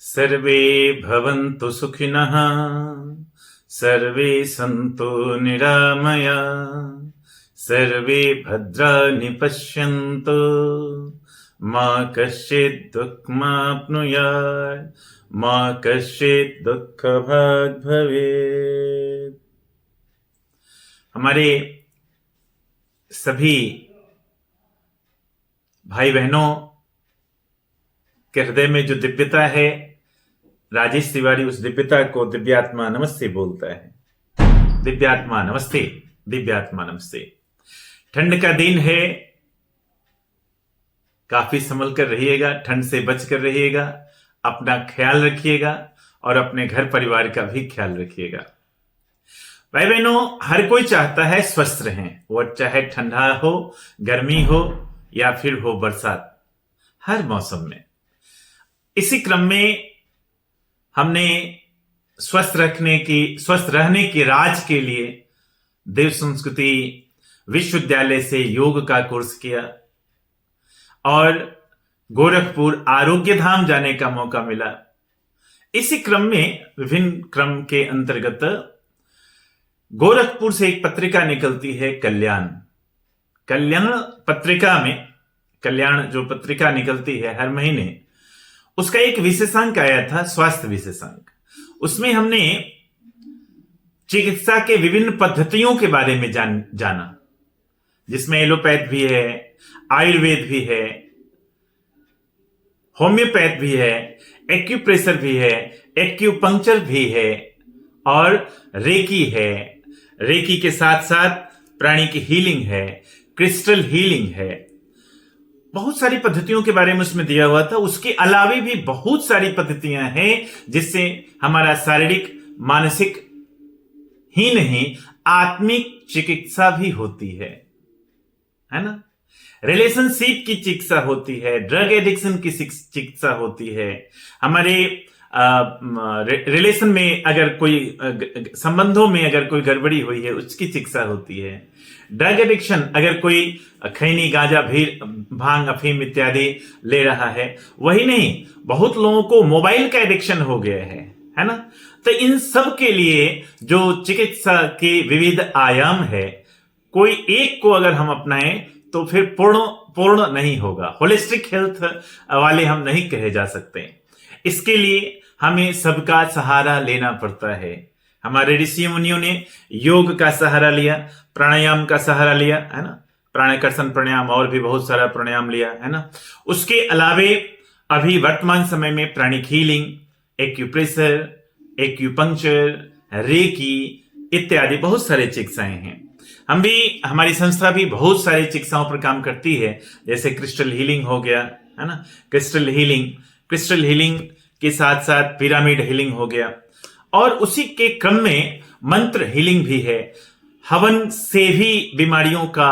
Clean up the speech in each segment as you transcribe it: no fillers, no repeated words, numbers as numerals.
सर्वे भवन्तु सुखिनः सर्वे सन्तु निरामयाः सर्वे भद्राणि पश्यन्तु मा कश्चित् दुःखमाप्नुयात् मा कश्चित् दुःखभाग् भवेत्। हमारे सभी भाई बहनों के हृदय में जो दिव्यता है, राजेश तिवारी उस दिव्यता को दिव्यात्मा नमस्ते बोलता है। दिव्यात्मा नमस्ते, दिव्यात्मा नमस्ते। ठंड का दिन है, काफी संभल कर रहिएगा, ठंड से बच कर रहिएगा, अपना ख्याल रखिएगा और अपने घर परिवार का भी ख्याल रखिएगा। भाई बहनों, हर कोई चाहता है स्वस्थ रहें, वो चाहे ठंडा हो, गर्मी हो या फिर हो बरसात, हर मौसम में। इसी क्रम में हमने स्वस्थ रहने के राज के लिए देव संस्कृति विश्वविद्यालय से योग का कोर्स किया और गोरखपुर आरोग्य धाम जाने का मौका मिला। इसी क्रम में विभिन्न क्रम के अंतर्गत गोरखपुर से एक पत्रिका निकलती है कल्याण पत्रिका में। कल्याण जो पत्रिका निकलती है हर महीने, उसका एक विशेषांक आया था, स्वास्थ्य विशेषांक। उसमें हमने चिकित्सा के विभिन्न पद्धतियों के बारे में जाना, जिसमें एलोपैथ भी है, आयुर्वेद भी है, होम्योपैथ भी है, एक्यूप्रेशर भी है, एक्यूपंक्चर भी है और रेकी है। रेकी के साथ साथ प्राणी की हीलिंग है, क्रिस्टल हीलिंग है। बहुत सारी पद्धतियों के बारे में उसमें दिया हुआ था। उसके अलावे भी बहुत सारी पद्धतियां हैं जिससे हमारा शारीरिक मानसिक ही नहीं, आत्मिक चिकित्सा भी होती है ना। रिलेशनशिप की चिकित्सा होती है, ड्रग एडिक्शन की चिकित्सा होती है, हमारे रिलेशन में अगर कोई संबंधों में अगर कोई गड़बड़ी हुई है उसकी चिकित्सा होती है। ड्रग एडिक्शन, अगर कोई खैनी, गांजा, भांग, अफीम इत्यादि ले रहा है, वही नहीं, बहुत लोगों को मोबाइल का एडिक्शन हो गया है ना। तो इन सब के लिए जो चिकित्सा के विविध आयाम है, कोई एक को अगर हम अपनाएं तो फिर पूर्ण नहीं होगा। होलिस्टिक हेल्थ वाले हम नहीं कहे जा सकते। इसके लिए हमें सबका सहारा लेना पड़ता है। हमारे ऋषि मुनियों ने योग का सहारा लिया, प्राणायाम का सहारा लिया, है ना। प्राणाकर्षण प्राणायाम और भी बहुत सारा प्राणायाम लिया, है ना। उसके अलावे अभी वर्तमान समय में pranic healing, acupressure, acupuncture, recce इत्यादि बहुत सारे चिकित्साएं हैं। हमारी संस्था भी बहुत सारी चिकित्साओं पर काम करती है, जैसे क्रिस्टल हीलिंग हो गया, है ना। क्रिस्टल हीलिंग के साथ साथ पिरामिड हीलिंग हो गया और उसी के क्रम में मंत्र हीलिंग भी है। हवन से भी बीमारियों का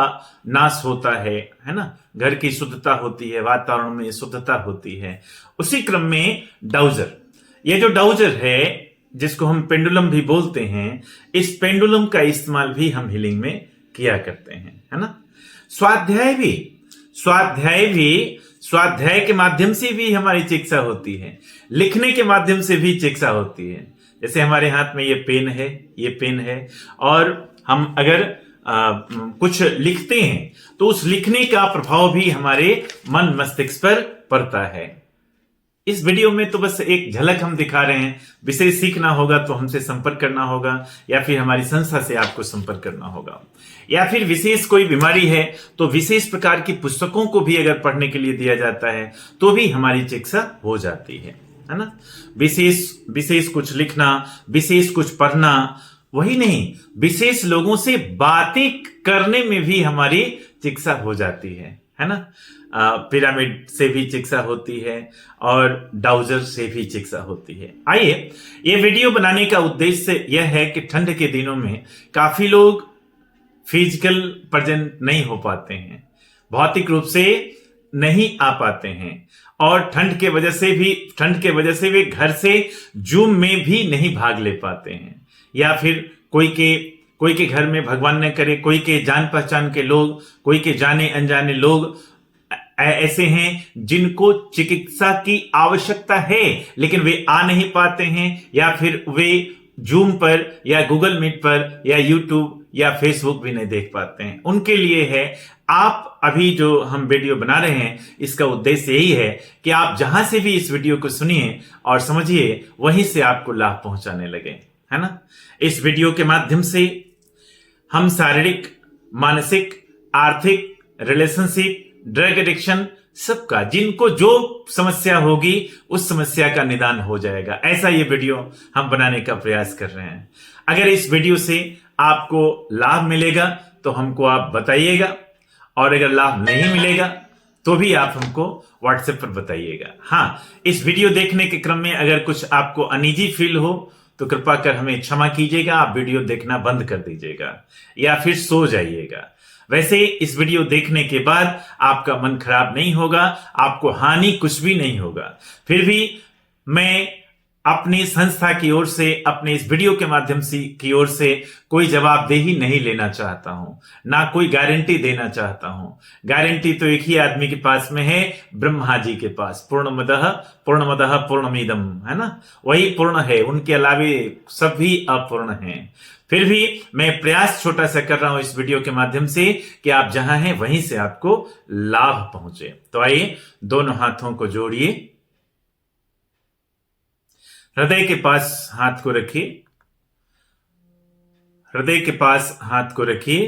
नाश होता है ना। घर की शुद्धता होती है, वातावरण में शुद्धता होती है। उसी क्रम में डाउजर, ये जो डाउजर है जिसको हम पेंडुलम भी बोलते हैं, इस पेंडुलम का इस्तेमाल भी हम हीलिंग में किया करते हैं, है ना। स्वाध्याय के माध्यम से भी हमारी चिकित्सा होती है, लिखने के माध्यम से भी चिकित्सा होती है। जैसे हमारे हाथ में ये पेन है और हम अगर कुछ लिखते हैं तो उस लिखने का प्रभाव भी हमारे मन मस्तिष्क पर पड़ता है। इस वीडियो में तो बस एक झलक हम दिखा रहे हैं। विशेष सीखना होगा तो हमसे संपर्क करना होगा या फिर हमारी संस्था से आपको संपर्क करना होगा, या फिर विशेष कोई बीमारी है तो विशेष प्रकार की पुस्तकों को भी अगर पढ़ने के लिए दिया जाता है तो भी हमारी चिकित्सा हो जाती है ना। विशेष कुछ लिखना, विशेष कुछ पढ़ना, वही नहीं, विशेष लोगों से बातें करने में भी हमारी चिकित्सा हो जाती है ना। पिरामिड से भी चिकित्सा होती है और डाउजर से भी चिकित्सा होती है। आइए, ये वीडियो बनाने का उद्देश्य यह है कि ठंड के दिनों में काफी लोग फिजिकल प्रेजेंट नहीं हो पाते हैं, भौतिक रूप से नहीं आ पाते हैं और ठंड के वजह से वे घर से जूम में भी नहीं भाग ले पाते हैं, या फिर कोई के घर में भगवान न करे कोई के जान पहचान के लोग, कोई के जाने अनजाने लोग ऐसे हैं जिनको चिकित्सा की आवश्यकता है लेकिन वे आ नहीं पाते हैं, या फिर वे जूम पर या गूगल मीट पर या यूट्यूब या फेसबुक भी नहीं देख पाते हैं। उनके लिए है, आप अभी जो हम वीडियो बना रहे हैं इसका उद्देश्य यही है कि आप जहां से भी इस वीडियो को सुनिए और समझिए, वहीं से आपको लाभ पहुंचाने लगे, है ना। इस वीडियो के माध्यम से हम शारीरिक, मानसिक, आर्थिक, रिलेशनशिप, ड्रग एडिक्शन, सबका, जिनको जो समस्या होगी उस समस्या का निदान हो जाएगा, ऐसा ये वीडियो हम बनाने का प्रयास कर रहे हैं। अगर इस वीडियो से आपको लाभ मिलेगा तो हमको आप बताइएगा, और अगर लाभ नहीं मिलेगा तो भी आप हमको व्हाट्सएप पर बताइएगा। हाँ, इस वीडियो देखने के क्रम में अगर कुछ आपको अनईजी फील हो तो कृपा कर हमें क्षमा कीजिएगा, आप वीडियो देखना बंद कर दीजिएगा या फिर सो जाइएगा। वैसे इस वीडियो देखने के बाद आपका मन खराब नहीं होगा, आपको हानि कुछ भी नहीं होगा। फिर भी मैं अपनी संस्था की ओर से, अपने इस वीडियो के माध्यम से की ओर से कोई जवाबदेही नहीं लेना चाहता हूं, ना कोई गारंटी देना चाहता हूं। गारंटी तो एक ही आदमी के पास में है, ब्रह्मा जी के पास। पूर्णमदः पूर्णमिदम, है ना, वही पूर्ण है, उनके अलावे सब भी अपूर्ण हैं। फिर भी मैं प्रयास छोटा सा कर रहा हूं इस वीडियो के माध्यम से कि आप जहां हैं वहीं से आपको लाभ पहुंचे। तो आइए, दोनों हाथों को जोड़िए, हृदय के पास हाथ को रखिए, हृदय के पास हाथ को रखिए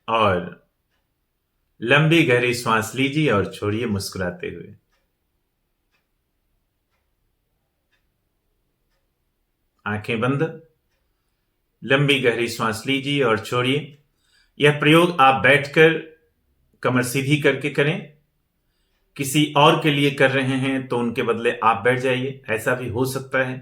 और लंबी गहरी सांस लीजिए और छोड़िए मुस्कुराते हुए। आंखें बंद, लंबी गहरी सांस लीजिए और छोड़िए। यह प्रयोग आप बैठकर कमर सीधी करके करें। किसी और के लिए कर रहे हैं तो उनके बदले आप बैठ जाइए, ऐसा भी हो सकता है।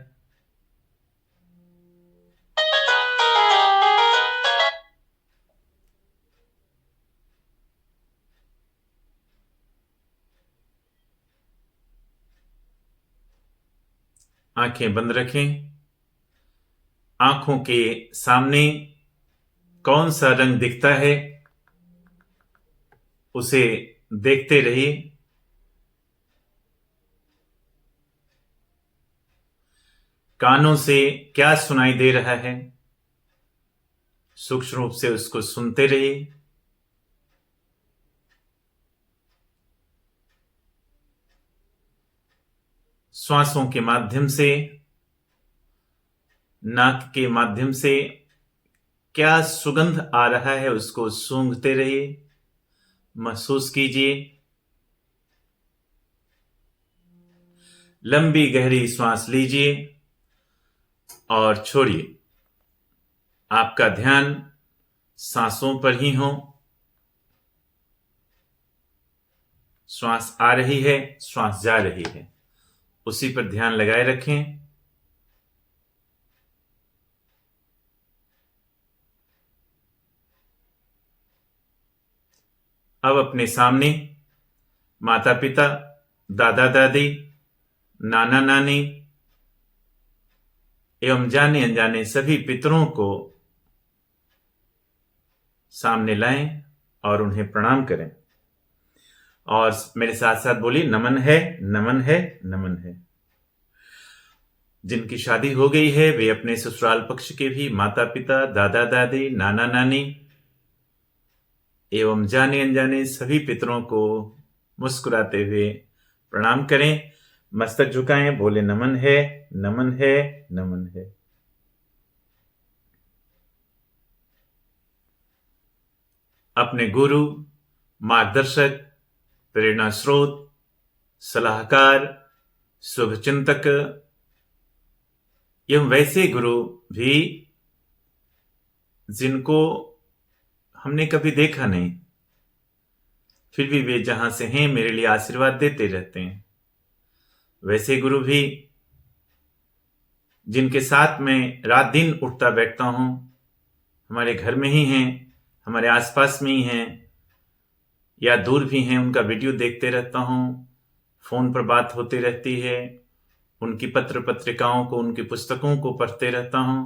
आंखें बंद रखें। आंखों के सामने कौन सा रंग दिखता है उसे देखते रहिए। कानों से क्या सुनाई दे रहा है, सूक्ष्म रूप से उसको सुनते रहिए। श्वासों के माध्यम से, नाक के माध्यम से क्या सुगंध आ रहा है उसको सूंघते रहिए, महसूस कीजिए। लंबी गहरी सांस लीजिए और छोड़िए। आपका ध्यान सांसों पर ही हो। श्वास आ रही है, श्वास जा रही है, उसी पर ध्यान लगाए रखें। अब अपने सामने माता पिता, दादा दादी, नाना नानी एवं जाने अनजाने सभी पितरों को सामने लाएं और उन्हें प्रणाम करें। और मेरे साथ साथ बोलिए, नमन है, नमन है, नमन है। जिनकी शादी हो गई है वे अपने ससुराल पक्ष के भी माता पिता, दादा दादी, नाना नानी एवं जाने अनजाने सभी पितरों को मुस्कुराते हुए प्रणाम करें। मस्तक झुकाएं, बोले नमन है, नमन है, नमन है। अपने गुरु, मार्गदर्शक, प्रेरणा स्रोत, सलाहकार, शुभचिंतक एवं वैसे गुरु भी जिनको हमने कभी देखा नहीं, फिर भी वे जहां से हैं मेरे लिए आशीर्वाद देते रहते हैं। वैसे गुरु भी जिनके साथ मैं रात दिन उठता बैठता हूं, हमारे घर में ही हैं, हमारे आसपास में ही हैं या दूर भी हैं, उनका वीडियो देखते रहता हूं, फोन पर बात होती रहती है, उनकी पत्र पत्रिकाओं को, उनकी पुस्तकों को पढ़ते रहता हूं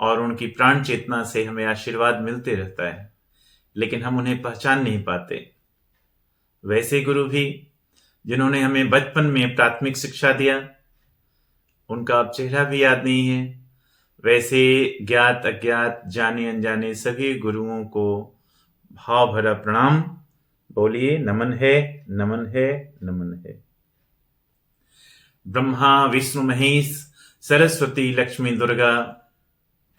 और उनकी प्राण चेतना से हमें आशीर्वाद मिलते रहता है, लेकिन हम उन्हें पहचान नहीं पाते। वैसे गुरु भी जिन्होंने हमें बचपन में प्राथमिक शिक्षा दिया, उनका अब चेहरा भी याद नहीं है। वैसे ज्ञात अज्ञात जाने अनजाने सभी गुरुओं को भाव भरा प्रणाम। बोलिए नमन है, नमन है, नमन है। ब्रह्मा विष्णु महेश सरस्वती लक्ष्मी दुर्गा,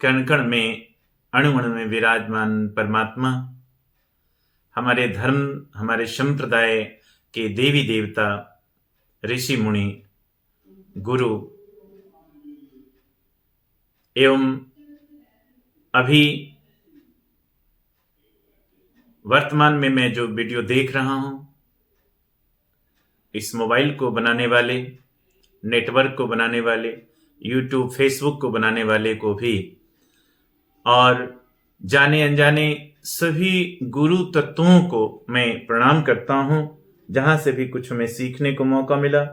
कण कण में अणु अणु में विराजमान परमात्मा, हमारे धर्म हमारे संप्रदाय के देवी देवता, ऋषि मुनि, गुरु एवं अभी वर्तमान में मैं जो वीडियो देख रहा हूं, इस मोबाइल को बनाने वाले, नेटवर्क को बनाने वाले, यूट्यूब फेसबुक को बनाने वाले को भी, और जाने अनजाने सभी गुरु तत्वों को मैं प्रणाम करता हूं। जहां से भी कुछ हमें सीखने को मौका मिला,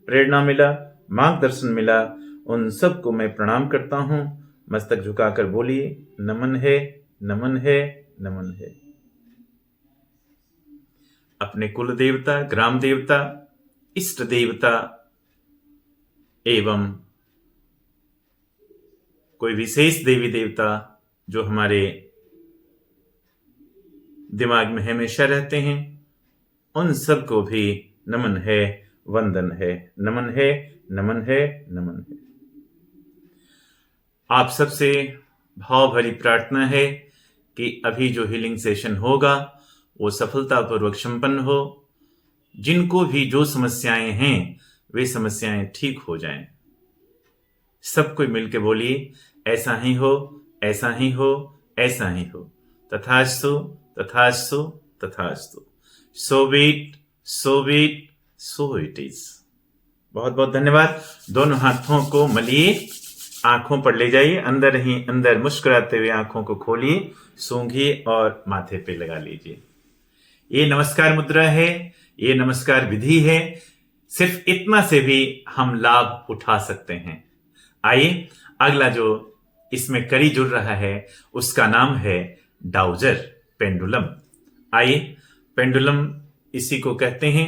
प्रेरणा मिला, मार्गदर्शन मिला, उन सबको मैं प्रणाम करता हूं। मस्तक झुकाकर बोलिए नमन है, नमन है, नमन है। अपने कुल देवता, ग्राम देवता, इष्ट देवता एवं कोई विशेष देवी देवता जो हमारे दिमाग में हमेशा रहते हैं, उन सबको भी नमन है, वंदन है, नमन है, नमन है, नमन है। आप सबसे भाव भरी प्रार्थना है कि अभी जो हीलिंग सेशन होगा वो सफलतापूर्वक संपन्न हो। जिनको भी जो समस्याएं हैं वे समस्याएं ठीक हो जाएं। सब कोई मिलकर बोलिए ऐसा ही हो, ऐसा ही हो, ऐसा ही हो। तथास्तु, तथास्तु, तथास्तु। So be it, so be it, so it is. बहुत बहुत धन्यवाद। दोनों हाथों को मलिए, आंखों पर ले जाइए, अंदर ही अंदर मुस्कुराते हुए आंखों को खोलिए, सूंघिए और माथे पे लगा लीजिए। ये नमस्कार मुद्रा है, ये नमस्कार विधि है। सिर्फ इतना से भी हम लाभ उठा सकते हैं। आइए अगला जो इसमें कड़ी जुड़ रहा है उसका नाम है डाउजर, पेंडुलम। आइए, पेंडुलम इसी को कहते हैं।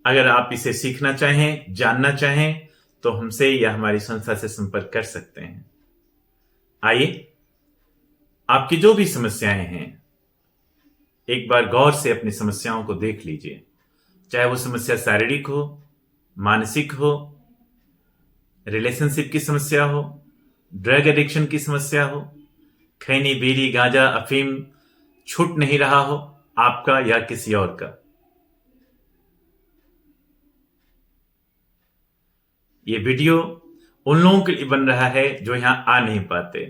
अगर आप इसे सीखना चाहें, जानना चाहें तो हमसे या हमारी संस्था से संपर्क कर सकते हैं। आइए, आपकी जो भी समस्याएं हैं एक बार गौर से अपनी समस्याओं को देख लीजिए। चाहे वो समस्या शारीरिक हो, मानसिक हो, रिलेशनशिप की समस्या हो, ड्रग एडिक्शन की समस्या हो, खैनी बीड़ी गांजा अफीम छूट नहीं रहा हो आपका या किसी और का। ये वीडियो उन लोगों के लिए बन रहा है जो यहां आ नहीं पाते।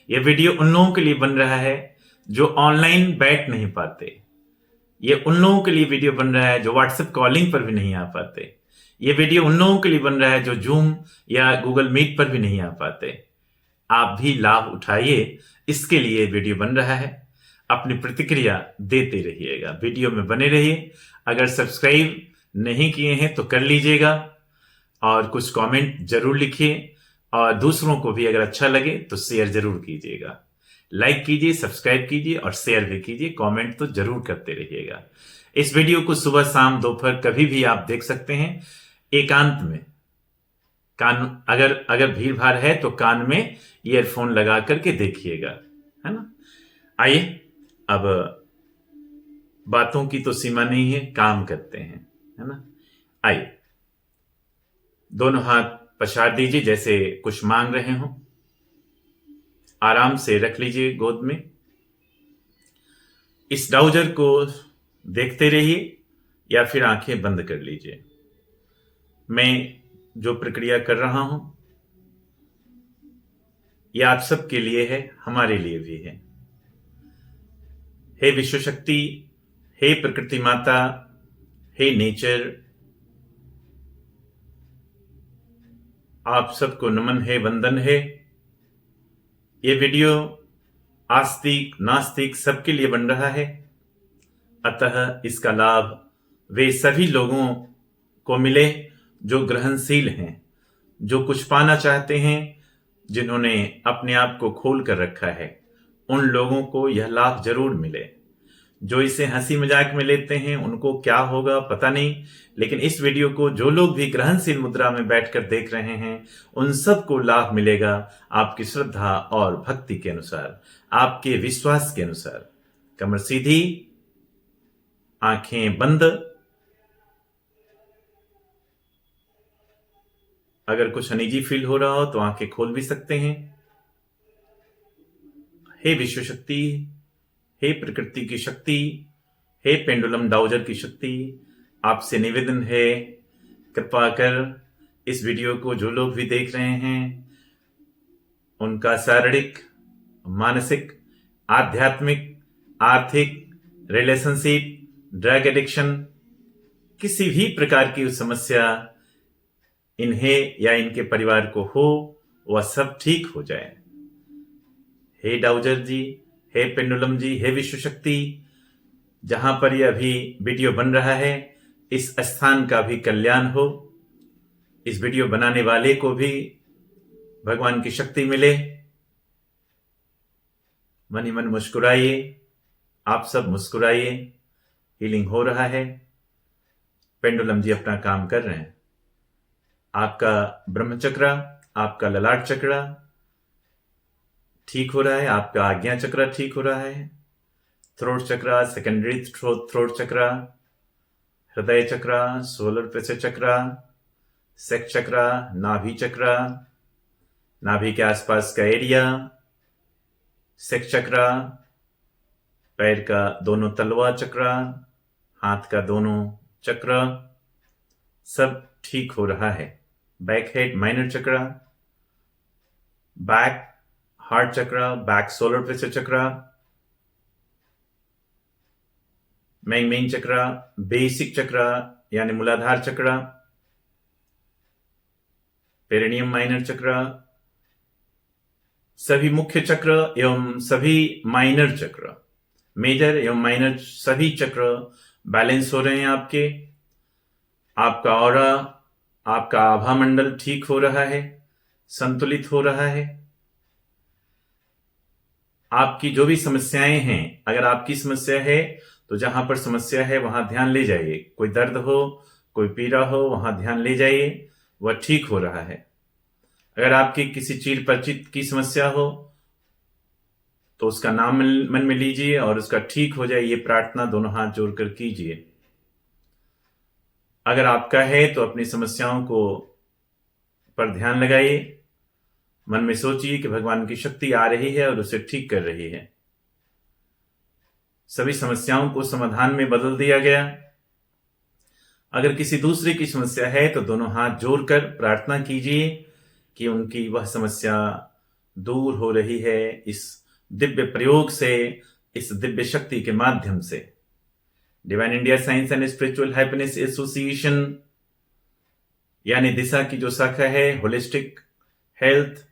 ये वीडियो उन लोगों के लिए बन रहा है जो ऑनलाइन बैठ नहीं पाते। ये उन लोगों के लिए वीडियो बन रहा है जो व्हाट्सएप कॉलिंग पर भी नहीं आ पाते। ये वीडियो उन लोगों के लिए बन रहा है जो जूम या गूगल मीट पर भी नहीं आ पाते। आप भी लाभ उठाइए, इसके लिए वीडियो बन रहा है। अपनी प्रतिक्रिया देते रहिएगा, वीडियो में बने रहिए। अगर सब्सक्राइब नहीं किए हैं तो कर लीजिएगा और कुछ कमेंट जरूर लिखिए, और दूसरों को भी अगर अच्छा लगे तो शेयर जरूर कीजिएगा। लाइक कीजिए, सब्सक्राइब कीजिए और शेयर भी कीजिए। कमेंट तो जरूर करते रहिएगा। इस वीडियो को सुबह शाम दोपहर कभी भी आप देख सकते हैं, एकांत में। कान अगर भीड़ भाड़ है तो कान में ईयरफोन लगा करके देखिएगा, है ना। आइए, अब बातों की तो सीमा नहीं है, काम करते हैं, है ना। आइए, दोनों हाथ पछाड़ दीजिए जैसे कुछ मांग रहे हो। आराम से रख लीजिए गोद में। इस डाउजर को देखते रहिए या फिर आंखें बंद कर लीजिए। मैं जो प्रक्रिया कर रहा हूं यह आप सबके लिए है, हमारे लिए भी है। हे विश्व शक्ति, हे प्रकृति माता, हे नेचर, आप सबको नमन है, वंदन है। ये वीडियो आस्तिक नास्तिक सबके लिए बन रहा है, अतः इसका लाभ वे सभी लोगों को मिले जो ग्रहणशील हैं, जो कुछ पाना चाहते हैं, जिन्होंने अपने आप को खोल कर रखा है। उन लोगों को यह लाभ जरूर मिले। जो इसे हंसी मजाक में लेते हैं उनको क्या होगा पता नहीं, लेकिन इस वीडियो को जो लोग भी ग्रहणशील मुद्रा में बैठकर देख रहे हैं उन सबको लाभ मिलेगा आपकी श्रद्धा और भक्ति के अनुसार, आपके विश्वास के अनुसार। कमर सीधी, आंखें बंद। अगर कुछ अनईजी फील हो रहा हो तो आंखें खोल भी सकते हैं। हे विश्व शक्ति, हे प्रकृति की शक्ति, हे पेंडुलम डाउजर की शक्ति, आपसे निवेदन है कृपा कर इस वीडियो को जो लोग भी देख रहे हैं उनका शारीरिक, मानसिक, आध्यात्मिक, आर्थिक, रिलेशनशिप, ड्रग एडिक्शन, किसी भी प्रकार की समस्या इन्हें या इनके परिवार को हो वह सब ठीक हो जाए। हे डाउजर जी, हे पेंडुलम जी, हे विश्व शक्ति, जहां पर यह अभी वीडियो बन रहा है इस स्थान का भी कल्याण हो, इस वीडियो बनाने वाले को भी भगवान की शक्ति मिले। मन ही मन मुस्कुराइए, आप सब मुस्कुराइए, हीलिंग हो रहा है। पेंडुलम जी अपना काम कर रहे हैं। आपका ब्रह्म चक्र, आपका ललाट चक्र ठीक हो रहा है, आपका आज्ञा चक्र ठीक हो रहा है, थ्रोट चक्र, सेकेंडरी थ्रोट चक्र, हृदय चक्र, सोलर प्लेक्सस चक्र, सेक्स चक्र, नाभि चक्र, नाभि के आसपास का एरिया, सेक्स चक्र, पैर का दोनों तलवा चक्र, हाथ का दोनों चक्र सब ठीक हो रहा है। बैक हेड माइनर चक्र, बैक हार्ट चक्र, बैक सोलर प्लेक्सस चक्र, मेन चक्र, बेसिक चक्र यानी मूलाधार चक्र, पेरिनियम माइनर चक्र, सभी मुख्य चक्र एवं सभी माइनर चक्र, मेजर एवं माइनर सभी चक्र बैलेंस हो रहे हैं आपके। आपका ऑरा, आपका आभा मंडल ठीक हो रहा है, संतुलित हो रहा है। आपकी जो भी समस्याएं हैं, अगर आपकी समस्या है तो जहां पर समस्या है वहां ध्यान ले जाइए। कोई दर्द हो, कोई पीड़ा हो, वहां ध्यान ले जाइए, वह ठीक हो रहा है। अगर आपकी किसी चीज परिचित की समस्या हो तो उसका नाम मन में लीजिए और उसका ठीक हो जाए, ये प्रार्थना दोनों हाथ जोड़कर कीजिए। अगर आपका है तो अपनी समस्याओं को पर ध्यान लगाइए, मन में सोचिए कि भगवान की शक्ति आ रही है और उसे ठीक कर रही है। सभी समस्याओं को समाधान में बदल दिया गया। अगर किसी दूसरे की समस्या है तो दोनों हाथ जोड़कर प्रार्थना कीजिए कि उनकी वह समस्या दूर हो रही है इस दिव्य प्रयोग से, इस दिव्य शक्ति के माध्यम से। Divine India science and spiritual happiness association यानी दिशा की जो शाखा है, holistic health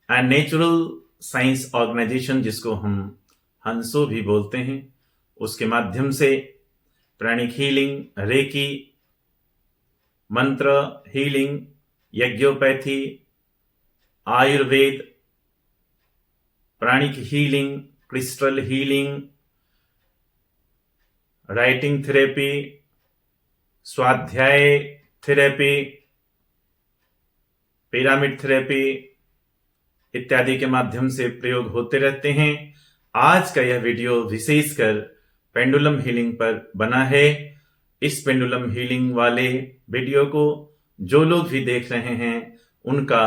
and natural science organization, जिसको हम हंसो भी बोलते हैं, उसके माध्यम से प्राणिक हीलिंग, रेकी, मंत्र हीलिंग, यज्ञोपैथी, Ayurveda, pranic healing, crystal healing, writing therapy, स्वाध्याय थेरेपी, पिरामिड थेरेपी इत्यादि के माध्यम से प्रयोग होते रहते हैं। आज का यह वीडियो विशेषकर पेंडुलम हीलिंग पर बना है। इस पेंडुलम हीलिंग वाले वीडियो को जो लोग भी देख रहे हैं उनका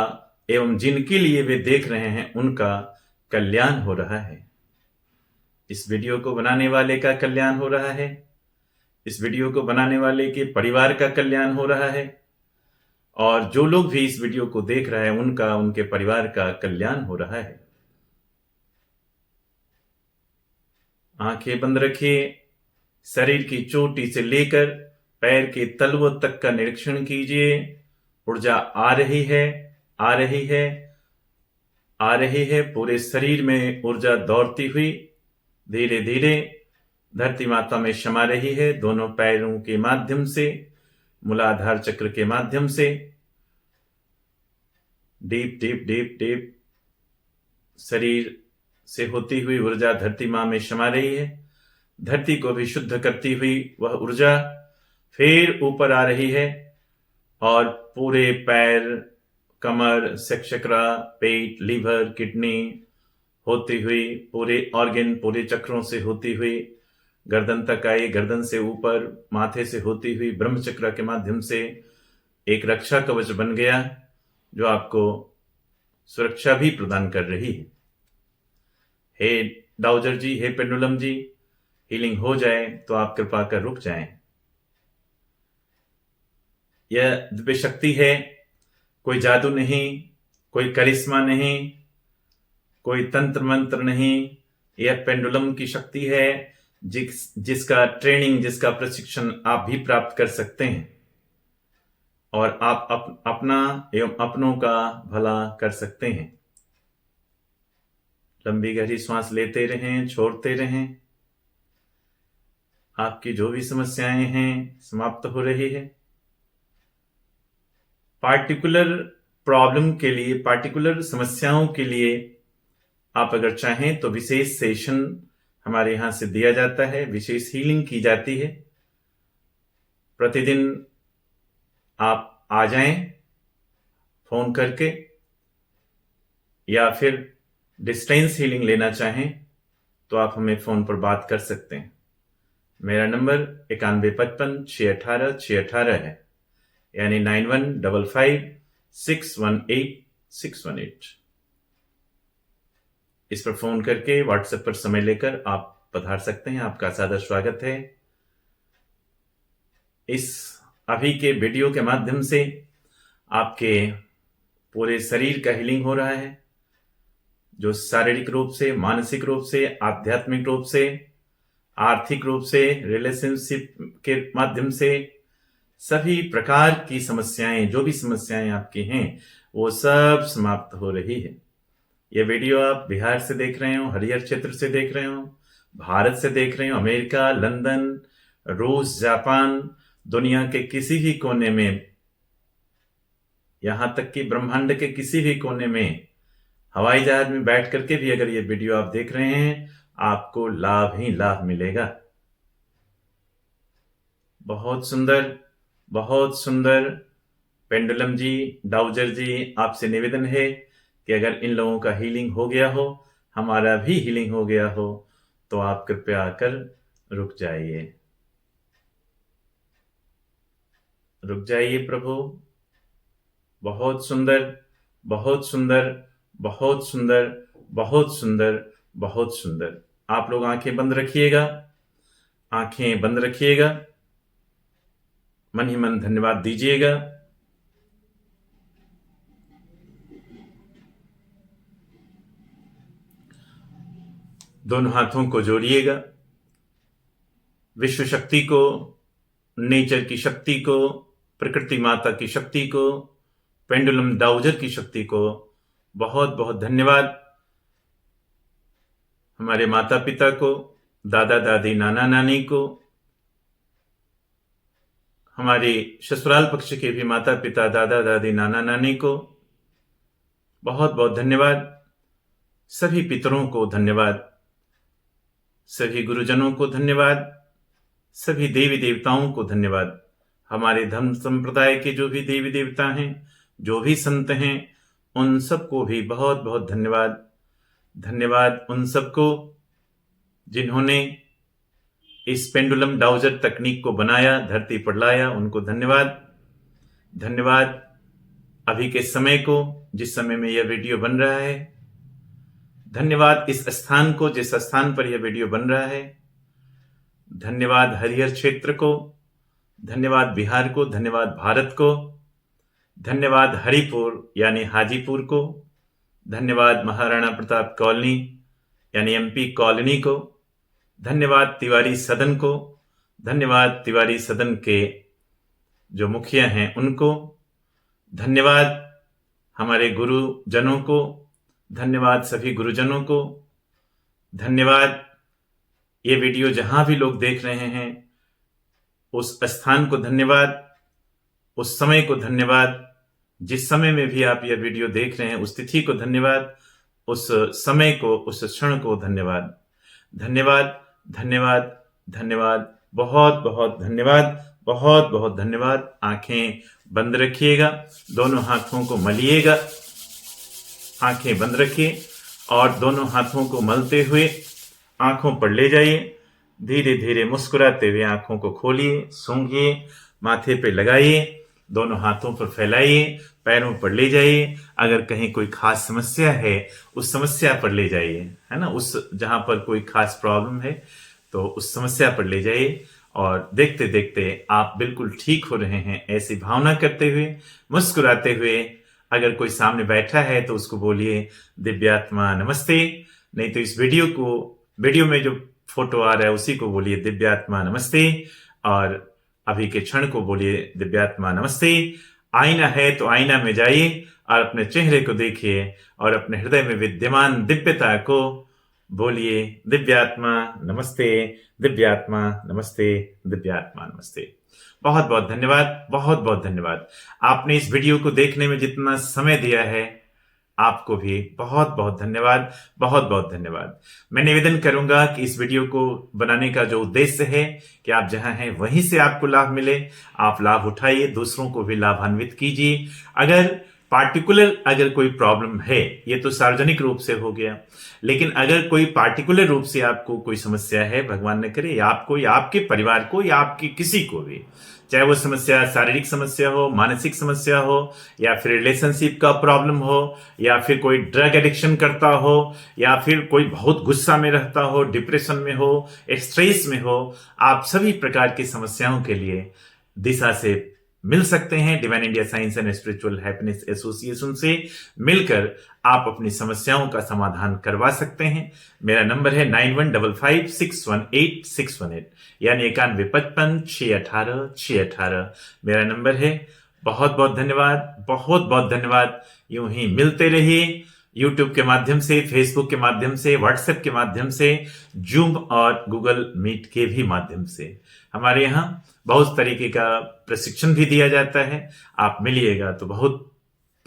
एवं जिनके लिए वे देख रहे हैं उनका कल्याण हो रहा है। इस वीडियो को बनाने वाले का कल्याण हो रहा है, इस वीडियो को बनाने वाले के परिवार का कल्याण हो रहा है, और जो लोग भी इस वीडियो को देख रहे हैं उनका, उनके परिवार का कल्याण हो रहा है। आंखें बंद रखिए, शरीर की चोटी से लेकर पैर के तलवों तक का निरीक्षण कीजिए। ऊर्जा आ रही है, आ रही है, आ रही है। पूरे शरीर में ऊर्जा दौड़ती हुई धीरे धीरे धरती माता में समा रही है, दोनों पैरों के माध्यम से, मूलाधार चक्र के माध्यम से। डीप डीप डीप डीप शरीर से होती हुई ऊर्जा धरती मां में समा रही है। धरती को भी शुद्ध करती हुई वह ऊर्जा फिर ऊपर आ रही है और पूरे पैर, कमर, चक्रा, पेट, लीवर, किडनी होती हुई पूरे ऑर्गन, पूरे चक्रों से होती हुई गर्दन तक आई, गर्दन से ऊपर माथे से होती हुई ब्रह्म चक्र के माध्यम से एक रक्षा कवच बन गया, जो आपको सुरक्षा भी प्रदान कर रही है। हे डाउजर जी, हे पेंडुलम जी, हीलिंग हो जाए तो आप कृपा कर रुक जाएं। यह दिव्य शक्ति है, कोई जादू नहीं, कोई करिश्मा नहीं, कोई तंत्र मंत्र नहीं। यह पेंडुलम की शक्ति है जिसका ट्रेनिंग, जिसका प्रशिक्षण आप भी प्राप्त कर सकते हैं और आप अपना एवं अपनों का भला कर सकते हैं। लंबी गहरी सांस लेते रहें, छोड़ते रहें। आपकी जो भी समस्याएं हैं समाप्त हो रही है। पार्टिकुलर प्रॉब्लम के लिए, पार्टिकुलर समस्याओं के लिए आप अगर चाहें तो विशेष सेशन हमारे यहां से दिया जाता है, विशेष हीलिंग की जाती है। प्रतिदिन आप आ जाएं फोन करके, या फिर डिस्टेंस हीलिंग लेना चाहें तो आप हमें फोन पर बात कर सकते हैं। मेरा नंबर 9155-618-618 है, यानी 9155618618। इस पर फोन करके व्हाट्सएप पर समय लेकर आप पधार सकते हैं। आपका सादर स्वागत है। इस अभी के वीडियो के माध्यम से आपके पूरे शरीर का हीलिंग हो रहा है, जो शारीरिक रूप से, मानसिक रूप से, आध्यात्मिक रूप से, आर्थिक रूप से, रिलेशनशिप के माध्यम से, सभी प्रकार की समस्याएं, जो भी समस्याएं आपकी हैं, वो सब समाप्त हो रही है। ये वीडियो आप बिहार से देख रहे हो, हरियर क्षेत्र से देख रहे हो, भारत से देख रहे हो, अमेरिका, लंदन, रूस, जापान, दुनिया के किसी भी कोने में, यहां तक कि ब्रह्मांड के किसी भी कोने में हवाई जहाज में बैठ करके भी अगर ये वीडियो आप देख रहे हैं, आपको लाभ ही लाभ मिलेगा। बहुत सुंदर, बहुत सुंदर। पेंडुलम जी, डाउजर जी, आपसे निवेदन है कि अगर इन लोगों का हीलिंग हो गया हो, हमारा भी हीलिंग हो गया हो, तो आप कृपया आकर रुक जाइए, रुक जाइए प्रभु। बहुत सुंदर, बहुत सुंदर, बहुत सुंदर, बहुत सुंदर, बहुत सुंदर। आप लोग आंखें बंद रखिएगा, आंखें बंद रखिएगा, मन ही मन धन्यवाद दीजिएगा। दोनों हाथों को जोड़िएगा। विश्व शक्ति को, नेचर की शक्ति को, प्रकृति माता की शक्ति को, पेंडुलम डाउजर की शक्ति को बहुत बहुत धन्यवाद। हमारे माता पिता को, दादा दादी, नाना नानी को, हमारे ससुराल पक्ष के भी माता पिता, दादा दादी, नाना नानी को बहुत बहुत धन्यवाद। सभी पितरों को धन्यवाद, सभी गुरुजनों को धन्यवाद, सभी देवी देवताओं को धन्यवाद। हमारे धर्म संप्रदाय के जो भी देवी देवता हैं, जो भी संत हैं, उन सबको भी बहुत बहुत धन्यवाद। धन्यवाद उन सबको जिन्होंने इस पेंडुलम डाउजर तकनीक को बनाया, धरती पर लाया, उनको धन्यवाद। धन्यवाद अभी के समय को, जिस समय में यह वीडियो बन रहा है। धन्यवाद इस स्थान को, जिस स्थान पर यह वीडियो बन रहा है। धन्यवाद हरिहर क्षेत्र को, धन्यवाद बिहार को, धन्यवाद भारत को, धन्यवाद हरिपुर यानी हाजीपुर को, धन्यवाद महाराणा प्रताप कॉलोनी यानी एमपी कॉलोनी को, धन्यवाद तिवारी सदन को, धन्यवाद तिवारी सदन के जो मुखिया हैं उनको, धन्यवाद हमारे गुरुजनों को, धन्यवाद सभी गुरुजनों को, धन्यवाद ये वीडियो जहां भी लोग देख रहे हैं उस स्थान को धन्यवाद, उस समय को धन्यवाद, जिस समय में भी आप यह वीडियो देख रहे हैं उस तिथि को धन्यवाद, उस समय को, उस क्षण को धन्यवाद। धन्यवाद, धन्यवाद, धन्यवाद, बहुत बहुत धन्यवाद, बहुत बहुत धन्यवाद। आंखें बंद रखिएगा, दोनों हाथों को मलिएगा, आंखें बंद रखिए और दोनों हाथों को मलते हुए आंखों पर ले जाइए। धीरे धीरे मुस्कुराते हुए आंखों को खोलिए, सूंघिए, माथे पे लगाइए, दोनों हाथों पर फैलाइए, पैरों पर ले जाइए। अगर कहीं कोई खास समस्या है उस समस्या पर ले जाइए, है ना, उस जहां पर कोई खास प्रॉब्लम है तो उस समस्या पर ले जाइए और देखते देखते आप बिल्कुल ठीक हो रहे हैं ऐसी भावना करते हुए, मुस्कुराते हुए। अगर कोई सामने बैठा है तो उसको बोलिए दिव्यात्मा नमस्ते, नहीं तो इस वीडियो में जो फोटो आ रहा है उसी को बोलिए दिव्यात्मा नमस्ते, और अभी के क्षण को बोलिए दिव्यात्मा नमस्ते। आईना है तो आईना में जाइए और अपने चेहरे को देखिए और अपने हृदय में विद्यमान दिव्यता को बोलिए दिव्यात्मा नमस्ते, दिव्यात्मा नमस्ते, दिव्यात्मा नमस्ते। बहुत बहुत धन्यवाद, बहुत बहुत धन्यवाद। आपने इस वीडियो को देखने में जितना समय दिया है आपको भी बहुत बहुत धन्यवाद, बहुत बहुत धन्यवाद। मैं निवेदन करूंगा कि इस वीडियो को बनाने का जो उद्देश्य है कि आप जहां हैं वहीं से आपको लाभ मिले, आप लाभ उठाइए, दूसरों को भी लाभान्वित कीजिए। अगर कोई प्रॉब्लम है, ये तो सार्वजनिक रूप से हो गया, लेकिन अगर कोई पार्टिकुलर रूप से आपको कोई समस्या है, भगवान न करे, या आपको या आपके परिवार को या आपके किसी को भी, चाहे वो समस्या शारीरिक समस्या हो, मानसिक समस्या हो, या फिर रिलेशनशिप का प्रॉब्लम हो, या फिर कोई ड्रग एडिक्शन करता हो, या फिर कोई बहुत गुस्सा में रहता हो, डिप्रेशन में हो, स्ट्रेस में हो, आप सभी प्रकार की समस्याओं के लिए दिशा से मिल सकते हैं। Divine India science and spiritual happiness association से मिलकर आप अपनी समस्याओं का समाधान करवा सकते हैं। मेरा नंबर है 9155618618, यानी 9155618618 मेरा नंबर है। बहुत बहुत धन्यवाद, बहुत बहुत धन्यवाद। यूं ही मिलते रहिए, यूट्यूब के माध्यम से, फेसबुक के माध्यम से, व्हाट्सएप के माध्यम से, जूम और गूगल मीट के भी माध्यम से। हमारे यहाँ बहुत तरीके का प्रशिक्षण भी दिया जाता है। आप मिलिएगा तो बहुत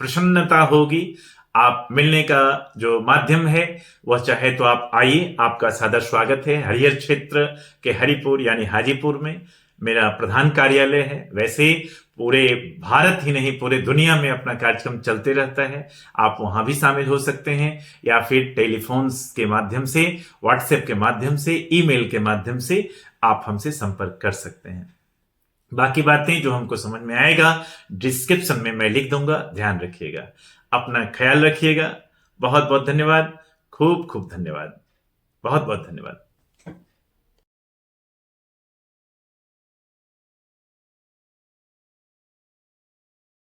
प्रसन्नता होगी। आप मिलने का जो माध्यम है वह चाहे तो आप आइए, आपका सादर स्वागत है। हरिहर क्षेत्र के हरिपुर यानी हाजीपुर में मेरा प्रधान कार्यालय है। वैसे पूरे भारत ही नहीं, पूरे दुनिया में अपना कार्यक्रम चलते रहता है। आप वहां भी शामिल हो सकते हैं, या फिर टेलीफोन्स के माध्यम से, व्हाट्सएप के माध्यम से, ईमेल के माध्यम से आप हमसे संपर्क कर सकते हैं। बाकी बातें जो हमको समझ में आएगा डिस्क्रिप्शन में मैं लिख दूंगा, ध्यान रखिएगा। अपना ख्याल रखिएगा। बहुत बहुत धन्यवाद, खूब खूब धन्यवाद, बहुत बहुत धन्यवाद।